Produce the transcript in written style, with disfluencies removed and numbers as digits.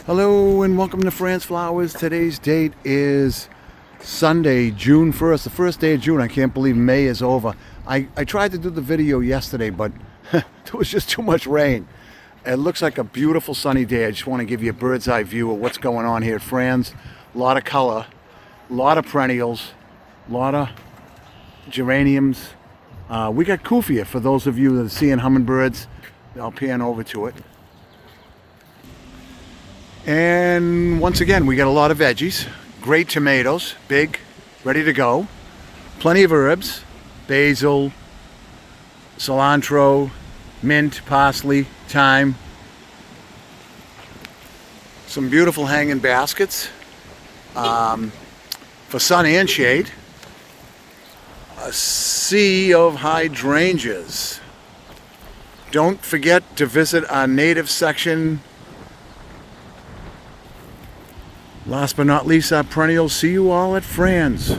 Hello and welcome to Fran's Flowers. Today's date is Sunday, June 1st, the first day of June. I can't believe May is over. I tried to do the video yesterday, but there was just too much rain. It looks like a beautiful sunny day. I just want to give you a bird's eye view of what's going on here at Fran's. A lot of color, a lot of perennials, a lot of geraniums. We got kufia for those of you that are seeing hummingbirds. I'll pan over to it. And once again, we got a lot of veggies. Great tomatoes, big, ready to go. Plenty of herbs, basil, cilantro, mint, parsley, thyme. Some beautiful hanging baskets for sun and shade. A sea of hydrangeas. Don't forget to visit our native section. Last but not least, our perennials. See you all at Fran's.